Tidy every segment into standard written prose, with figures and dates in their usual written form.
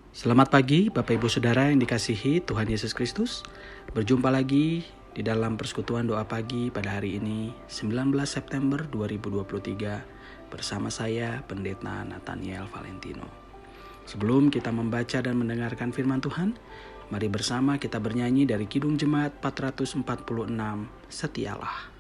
Selamat pagi Bapak Ibu Saudara yang dikasihi Tuhan Yesus Kristus. Berjumpa lagi di dalam persekutuan doa pagi pada hari ini 19 September 2023 bersama saya Pendeta Nathaniel Valentino. Sebelum kita membaca dan mendengarkan firman Tuhan, mari bersama kita bernyanyi dari Kidung Jemaat 446, Setialah.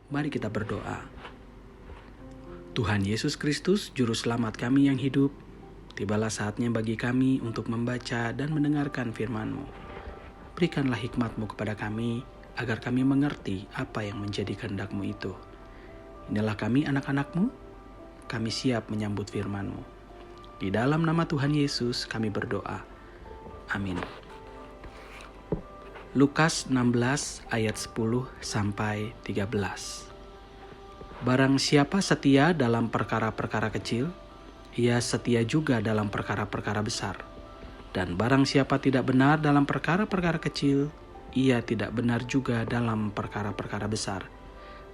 Mari kita berdoa. Tuhan Yesus Kristus, Juru Selamat kami yang hidup, tibalah saatnya bagi kami untuk membaca dan mendengarkan firman-Mu. Berikanlah hikmat-Mu kepada kami, agar kami mengerti apa yang menjadi kehendak-Mu itu. Inilah kami anak-anak-Mu, kami siap menyambut firman-Mu. Di dalam nama Tuhan Yesus kami berdoa. Amin. Lukas 16 ayat 10 sampai 13. Barang siapa setia dalam perkara-perkara kecil, ia setia juga dalam perkara-perkara besar. Dan barang siapa tidak benar dalam perkara-perkara kecil, ia tidak benar juga dalam perkara-perkara besar.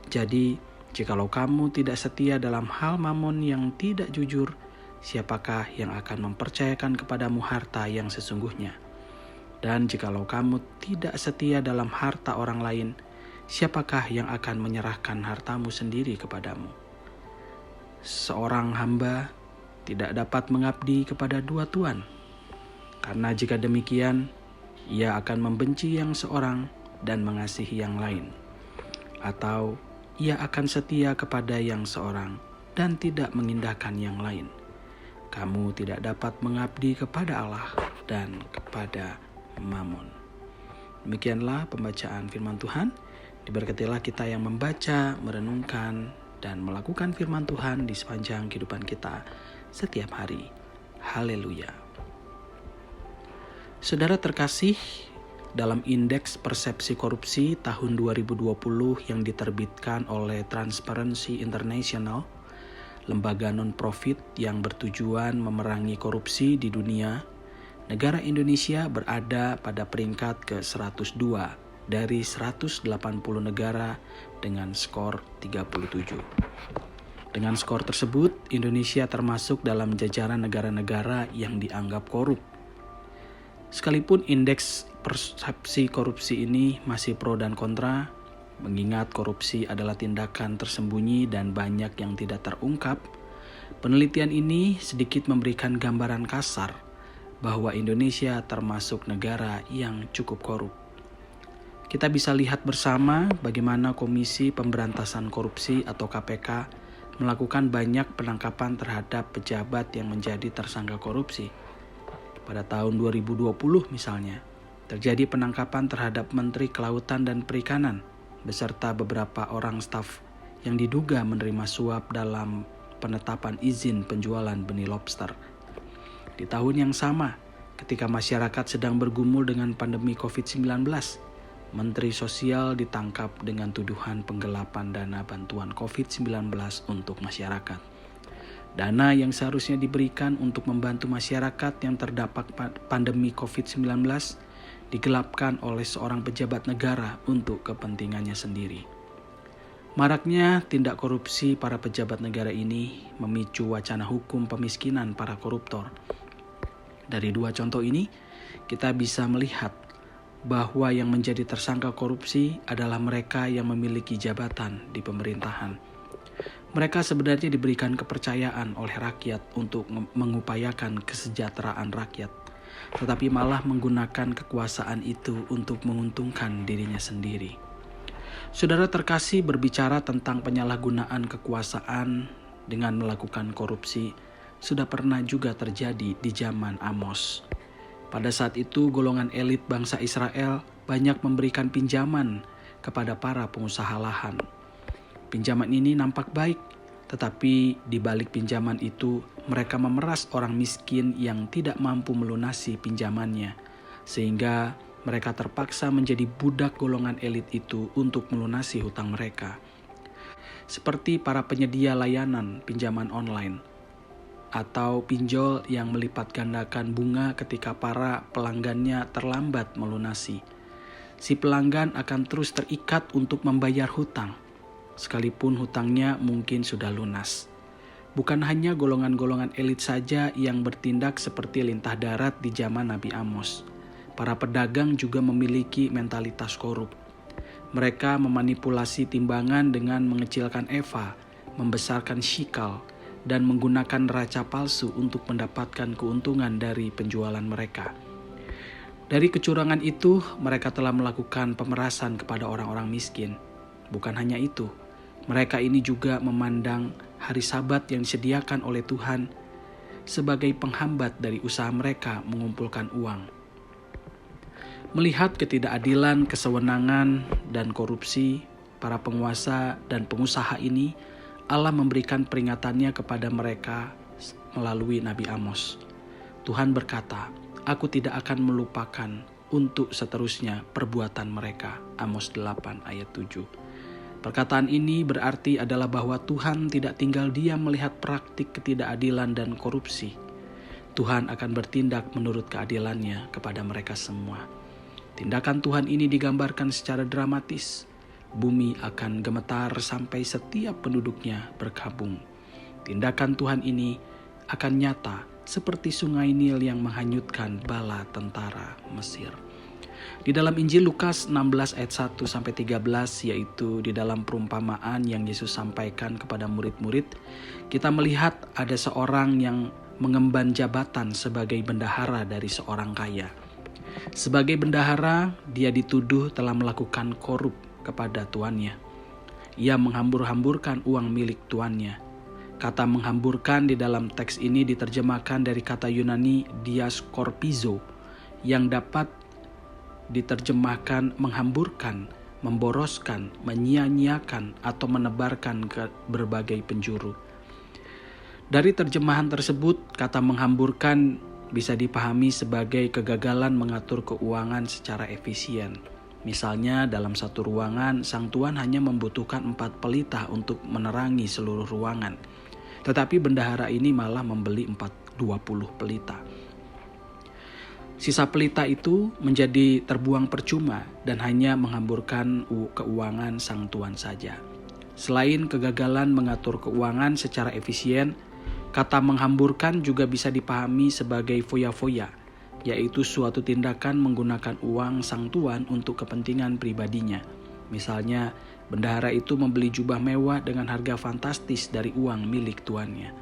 Jadi, jikalau kamu tidak setia dalam hal mamon yang tidak jujur, siapakah yang akan mempercayakan kepadamu harta yang sesungguhnya? Dan jikalau kamu tidak setia dalam harta orang lain, siapakah yang akan menyerahkan hartamu sendiri kepadamu? Seorang hamba tidak dapat mengabdi kepada dua tuan, karena jika demikian, Ia akan membenci yang seorang dan mengasihi yang lain. Atau ia akan setia kepada yang seorang dan tidak mengindahkan yang lain. Kamu tidak dapat mengabdi kepada Allah dan kepada Mammon. Demikianlah pembacaan firman Tuhan. Diberkatilah kita yang membaca, merenungkan, dan melakukan firman Tuhan di sepanjang kehidupan kita setiap hari. Haleluya. Saudara terkasih, dalam Indeks Persepsi Korupsi tahun 2020 yang diterbitkan oleh Transparency International, lembaga non-profit yang bertujuan memerangi korupsi di dunia, negara Indonesia berada pada peringkat ke-102 dari 180 negara dengan skor 37. Dengan skor tersebut, Indonesia termasuk dalam jajaran negara-negara yang dianggap korup. Sekalipun indeks persepsi korupsi ini masih pro dan kontra, mengingat korupsi adalah tindakan tersembunyi dan banyak yang tidak terungkap, penelitian ini sedikit memberikan gambaran kasar bahwa Indonesia termasuk negara yang cukup korup. Kita bisa lihat bersama bagaimana Komisi Pemberantasan Korupsi atau KPK melakukan banyak penangkapan terhadap pejabat yang menjadi tersangka korupsi. Pada tahun 2020 misalnya, terjadi penangkapan terhadap Menteri Kelautan dan Perikanan beserta beberapa orang staf yang diduga menerima suap dalam penetapan izin penjualan benih lobster. Di tahun yang sama, ketika masyarakat sedang bergumul dengan pandemi COVID-19, Menteri Sosial ditangkap dengan tuduhan penggelapan dana bantuan COVID-19 untuk masyarakat. Dana yang seharusnya diberikan untuk membantu masyarakat yang terdampak pandemi COVID-19 digelapkan oleh seorang pejabat negara untuk kepentingannya sendiri. Maraknya tindak korupsi para pejabat negara ini memicu wacana hukum pemiskinan para koruptor. Dari dua contoh ini, kita bisa melihat bahwa yang menjadi tersangka korupsi adalah mereka yang memiliki jabatan di pemerintahan. Mereka sebenarnya diberikan kepercayaan oleh rakyat untuk mengupayakan kesejahteraan rakyat, tetapi malah menggunakan kekuasaan itu untuk menguntungkan dirinya sendiri. Saudara terkasih, berbicara tentang penyalahgunaan kekuasaan dengan melakukan korupsi sudah pernah juga terjadi di zaman Amos. Pada saat itu golongan elit bangsa Israel banyak memberikan pinjaman kepada para pengusaha lahan. Pinjaman ini nampak baik, tetapi di balik pinjaman itu mereka memeras orang miskin yang tidak mampu melunasi pinjamannya, sehingga mereka terpaksa menjadi budak golongan elit itu untuk melunasi hutang mereka. Seperti para penyedia layanan pinjaman online, atau pinjol yang melipat gandakan bunga ketika para pelanggannya terlambat melunasi. Si pelanggan akan terus terikat untuk membayar hutang, sekalipun hutangnya mungkin sudah lunas. Bukan hanya golongan-golongan elit saja yang bertindak seperti lintah darat di zaman Nabi Amos. Para pedagang juga memiliki mentalitas korup. Mereka memanipulasi timbangan dengan mengecilkan eva, membesarkan shikal, dan menggunakan neraca palsu untuk mendapatkan keuntungan dari penjualan mereka. Dari kecurangan itu, mereka telah melakukan pemerasan kepada orang-orang miskin. Bukan hanya itu, mereka ini juga memandang hari Sabat yang disediakan oleh Tuhan sebagai penghambat dari usaha mereka mengumpulkan uang. Melihat ketidakadilan, kesewenangan, dan korupsi para penguasa dan pengusaha ini, Allah memberikan peringatannya kepada mereka melalui Nabi Amos. Tuhan berkata, "Aku tidak akan melupakan untuk seterusnya perbuatan mereka." Amos 8 ayat 7. Perkataan ini berarti adalah bahwa Tuhan tidak tinggal diam melihat praktik ketidakadilan dan korupsi. Tuhan akan bertindak menurut keadilannya kepada mereka semua. Tindakan Tuhan ini digambarkan secara dramatis. Bumi akan gemetar sampai setiap penduduknya berkabung. Tindakan Tuhan ini akan nyata seperti sungai Nil yang menghanyutkan bala tentara Mesir. Di dalam Injil Lukas 16 ayat 1-13, yaitu di dalam perumpamaan yang Yesus sampaikan kepada murid-murid, kita melihat ada seorang yang mengemban jabatan sebagai bendahara dari seorang kaya. Sebagai bendahara, dia dituduh telah melakukan korup kepada tuannya. Ia menghambur-hamburkan uang milik tuannya. Kata menghamburkan di dalam teks ini diterjemahkan dari kata Yunani diaskorpizo yang dapat diterjemahkan menghamburkan, memboroskan, menyia-nyiakan, atau menebarkan ke berbagai penjuru. Dari terjemahan tersebut, kata menghamburkan bisa dipahami sebagai kegagalan mengatur keuangan secara efisien. Misalnya dalam satu ruangan, sang tuan hanya membutuhkan 4 pelita untuk menerangi seluruh ruangan. Tetapi bendahara ini malah membeli 20 pelita. Sisa pelita itu menjadi terbuang percuma dan hanya menghamburkan keuangan sang tuan saja. Selain kegagalan mengatur keuangan secara efisien, kata menghamburkan juga bisa dipahami sebagai foya-foya, yaitu suatu tindakan menggunakan uang sang tuan untuk kepentingan pribadinya. Misalnya, bendahara itu membeli jubah mewah dengan harga fantastis dari uang milik tuannya.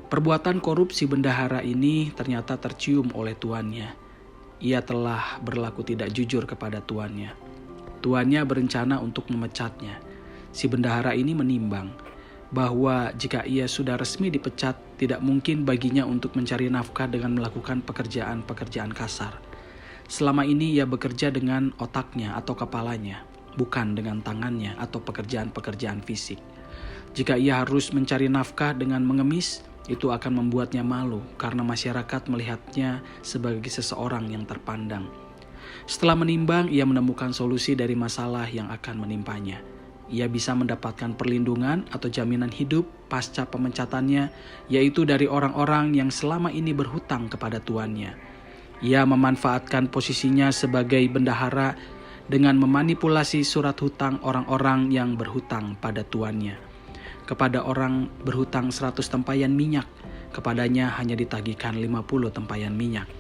Perbuatan korupsi bendahara ini ternyata tercium oleh tuannya. Ia telah berlaku tidak jujur kepada tuannya. Tuannya berencana untuk memecatnya. Si bendahara ini menimbang bahwa jika ia sudah resmi dipecat, tidak mungkin baginya untuk mencari nafkah dengan melakukan pekerjaan-pekerjaan kasar. Selama ini ia bekerja dengan otaknya atau kepalanya, bukan dengan tangannya atau pekerjaan-pekerjaan fisik. Jika ia harus mencari nafkah dengan mengemis, itu akan membuatnya malu karena masyarakat melihatnya sebagai seseorang yang terpandang. Setelah menimbang, ia menemukan solusi dari masalah yang akan menimpanya. Ia bisa mendapatkan perlindungan atau jaminan hidup pasca pemecatannya, yaitu dari orang-orang yang selama ini berhutang kepada tuannya. Ia memanfaatkan posisinya sebagai bendahara dengan memanipulasi surat hutang orang-orang yang berhutang pada tuannya. Kepada orang berhutang 100 tempayan minyak, kepadanya hanya ditagihkan 50 tempayan minyak.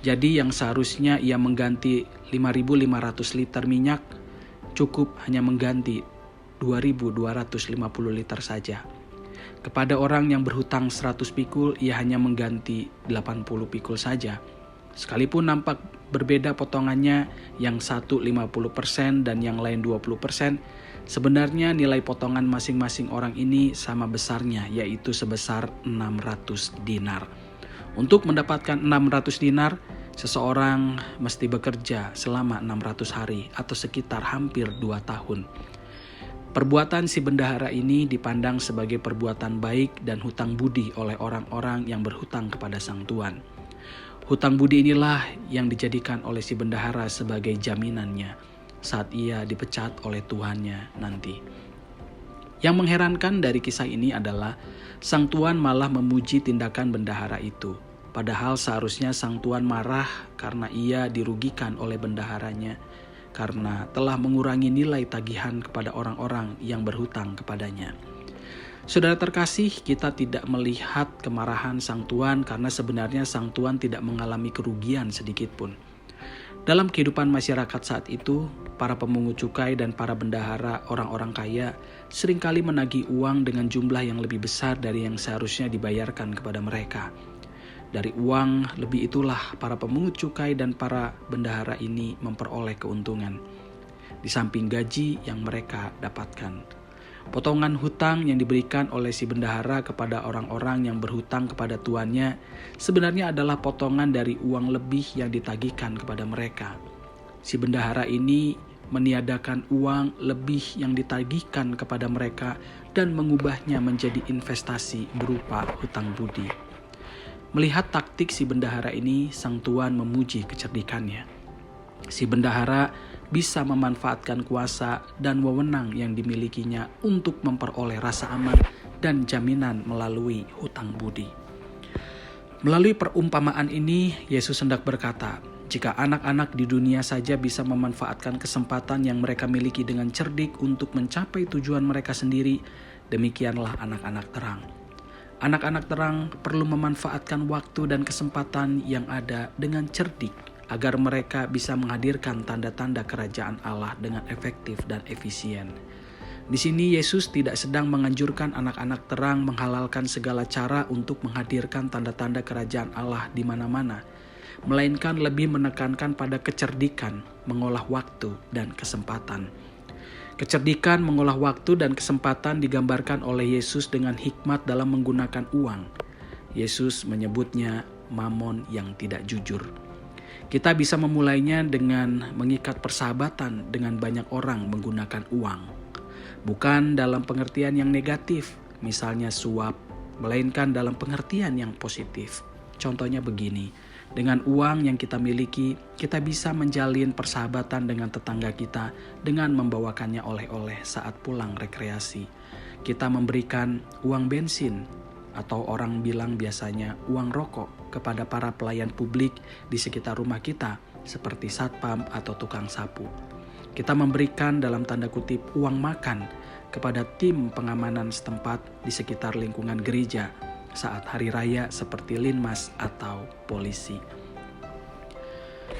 Jadi yang seharusnya ia mengganti 5.500 liter minyak, cukup hanya mengganti 2.250 liter saja. Kepada orang yang berhutang 100 pikul, ia hanya mengganti 80 pikul saja. Sekalipun nampak berbeda potongannya, yang satu 50% dan yang lain 20%, sebenarnya nilai potongan masing-masing orang ini sama besarnya, yaitu sebesar 600 dinar. Untuk mendapatkan 600 dinar, seseorang mesti bekerja selama 600 hari atau sekitar hampir 2 tahun. Perbuatan si bendahara ini dipandang sebagai perbuatan baik dan hutang budi oleh orang-orang yang berhutang kepada sang tuan. Hutang budi inilah yang dijadikan oleh si bendahara sebagai jaminannya saat ia dipecat oleh tuannya nanti. Yang mengherankan dari kisah ini adalah sang tuan malah memuji tindakan bendahara itu. Padahal seharusnya sang tuan marah karena ia dirugikan oleh bendaharanya karena telah mengurangi nilai tagihan kepada orang-orang yang berhutang kepadanya. Saudara terkasih, kita tidak melihat kemarahan sang tuan karena sebenarnya sang tuan tidak mengalami kerugian sedikit pun. Dalam kehidupan masyarakat saat itu, para pemungut cukai dan para bendahara orang-orang kaya seringkali menagih uang dengan jumlah yang lebih besar dari yang seharusnya dibayarkan kepada mereka. Dari uang lebih itulah para pemungut cukai dan para bendahara ini memperoleh keuntungan, di samping gaji yang mereka dapatkan. Potongan hutang yang diberikan oleh si bendahara kepada orang-orang yang berhutang kepada tuannya sebenarnya adalah potongan dari uang lebih yang ditagihkan kepada mereka. Si bendahara ini meniadakan uang lebih yang ditagihkan kepada mereka dan mengubahnya menjadi investasi berupa hutang budi. Melihat taktik si bendahara ini, sang tuan memuji kecerdikannya. Si bendahara bisa memanfaatkan kuasa dan wewenang yang dimilikinya untuk memperoleh rasa aman dan jaminan melalui hutang budi. Melalui perumpamaan ini, Yesus hendak berkata, jika anak-anak di dunia saja bisa memanfaatkan kesempatan yang mereka miliki dengan cerdik untuk mencapai tujuan mereka sendiri, demikianlah anak-anak terang. Anak-anak terang perlu memanfaatkan waktu dan kesempatan yang ada dengan cerdik, agar mereka bisa menghadirkan tanda-tanda kerajaan Allah dengan efektif dan efisien. Di sini Yesus tidak sedang menganjurkan anak-anak terang menghalalkan segala cara untuk menghadirkan tanda-tanda kerajaan Allah di mana-mana. melainkan lebih menekankan pada kecerdikan mengolah waktu dan kesempatan. Kecerdikan mengolah waktu dan kesempatan digambarkan oleh Yesus dengan hikmat dalam menggunakan uang. Yesus menyebutnya mamon yang tidak jujur. Kita bisa memulainya dengan mengikat persahabatan dengan banyak orang menggunakan uang. Bukan dalam pengertian yang negatif, misalnya suap, melainkan dalam pengertian yang positif. Contohnya begini, dengan uang yang kita miliki, kita bisa menjalin persahabatan dengan tetangga kita dengan membawakannya oleh-oleh saat pulang rekreasi. Kita memberikan uang bensin, atau orang bilang biasanya uang rokok, kepada para pelayan publik di sekitar rumah kita, seperti satpam atau tukang sapu. Kita memberikan dalam tanda kutip uang makan kepada tim pengamanan setempat di sekitar lingkungan gereja saat hari raya seperti linmas atau polisi.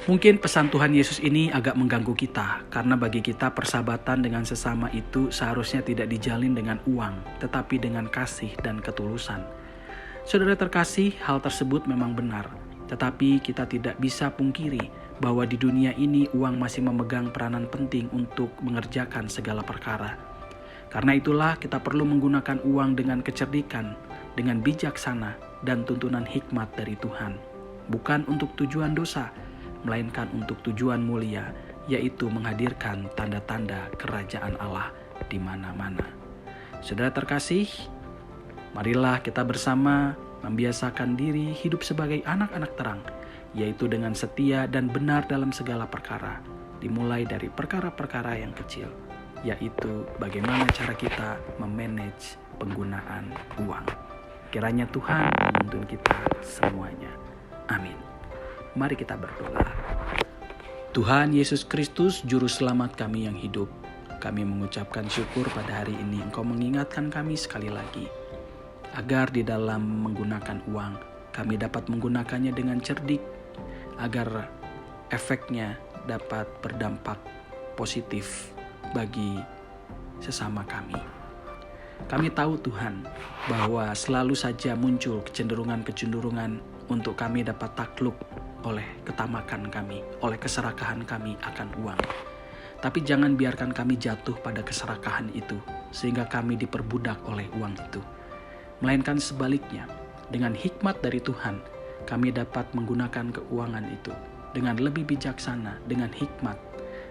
Mungkin pesan Tuhan Yesus ini agak mengganggu kita, karena bagi kita persahabatan dengan sesama itu seharusnya tidak dijalin dengan uang, tetapi dengan kasih dan ketulusan. Saudara terkasih, hal tersebut memang benar, tetapi kita tidak bisa pungkiri bahwa di dunia ini uang masih memegang peranan penting untuk mengerjakan segala perkara. Karena itulah kita perlu menggunakan uang dengan kecerdikan, dengan bijaksana dan tuntunan hikmat dari Tuhan. Bukan untuk tujuan dosa, melainkan untuk tujuan mulia, yaitu menghadirkan tanda-tanda kerajaan Allah di mana-mana. Saudara terkasih, marilah kita bersama membiasakan diri hidup sebagai anak-anak terang, yaitu dengan setia dan benar dalam segala perkara, dimulai dari perkara-perkara yang kecil, yaitu bagaimana cara kita memanage penggunaan uang. Kiranya Tuhan menuntun kita semuanya. Amin. Mari kita berdoa. Tuhan Yesus Kristus, Juru Selamat kami yang hidup, kami mengucapkan syukur pada hari ini Engkau mengingatkan kami sekali lagi, agar di dalam menggunakan uang, kami dapat menggunakannya dengan cerdik, agar efeknya dapat berdampak positif bagi sesama kami. Kami tahu Tuhan, bahwa selalu saja muncul kecenderungan-kecenderungan untuk kami dapat takluk oleh ketamakan kami, oleh keserakahan kami akan uang. Tapi jangan biarkan kami jatuh pada keserakahan itu, sehingga kami diperbudak oleh uang itu. Melainkan sebaliknya, dengan hikmat dari Tuhan, kami dapat menggunakan keuangan itu dengan lebih bijaksana, dengan hikmat,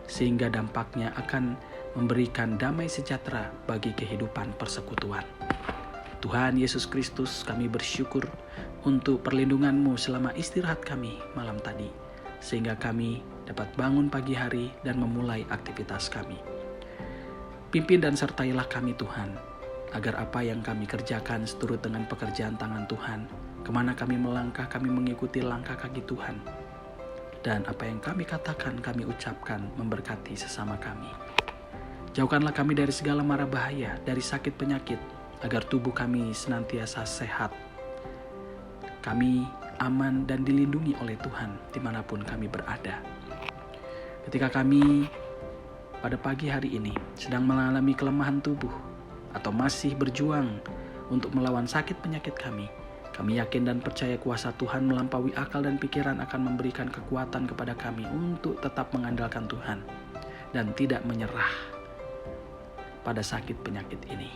sehingga dampaknya akan memberikan damai sejahtera bagi kehidupan persekutuan. Tuhan Yesus Kristus, kami bersyukur untuk perlindungan-Mu selama istirahat kami malam tadi, sehingga kami dapat bangun pagi hari dan memulai aktivitas kami. Pimpin dan sertailah kami Tuhan, agar apa yang kami kerjakan seturut dengan pekerjaan tangan Tuhan, kemana kami melangkah, kami mengikuti langkah kaki Tuhan. Dan apa yang kami katakan, kami ucapkan memberkati sesama kami. Jauhkanlah kami dari segala mara bahaya, dari sakit penyakit, agar tubuh kami senantiasa sehat. Kami aman dan dilindungi oleh Tuhan dimanapun kami berada. Ketika kami pada pagi hari ini sedang mengalami kelemahan tubuh, atau masih berjuang untuk melawan sakit penyakit kami yakin dan percaya kuasa Tuhan melampaui akal dan pikiran akan memberikan kekuatan kepada kami untuk tetap mengandalkan Tuhan dan tidak menyerah pada sakit penyakit ini.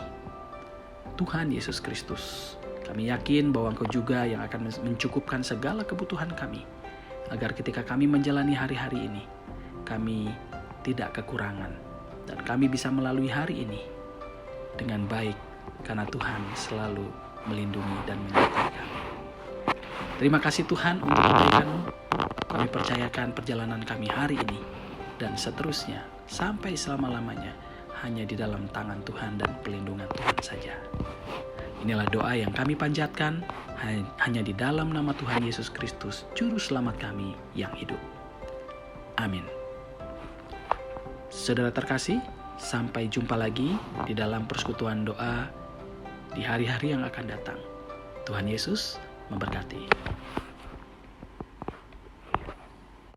Tuhan Yesus Kristus, kami yakin bahwa Engkau juga yang akan mencukupkan segala kebutuhan kami, agar ketika kami menjalani hari-hari ini, kami tidak kekurangan, dan kami bisa melalui hari ini dengan baik, karena Tuhan selalu melindungi dan menyertai kami. Terima kasih Tuhan untuk kebaikan-Mu. Kami percayakan perjalanan kami hari ini dan seterusnya sampai selama-lamanya hanya di dalam tangan Tuhan dan pelindungan Tuhan saja. Inilah doa yang kami panjatkan hanya di dalam nama Tuhan Yesus Kristus, Juru Selamat kami yang hidup. Amin. Saudara terkasih, sampai jumpa lagi di dalam persekutuan doa di hari-hari yang akan datang. Tuhan Yesus memberkati.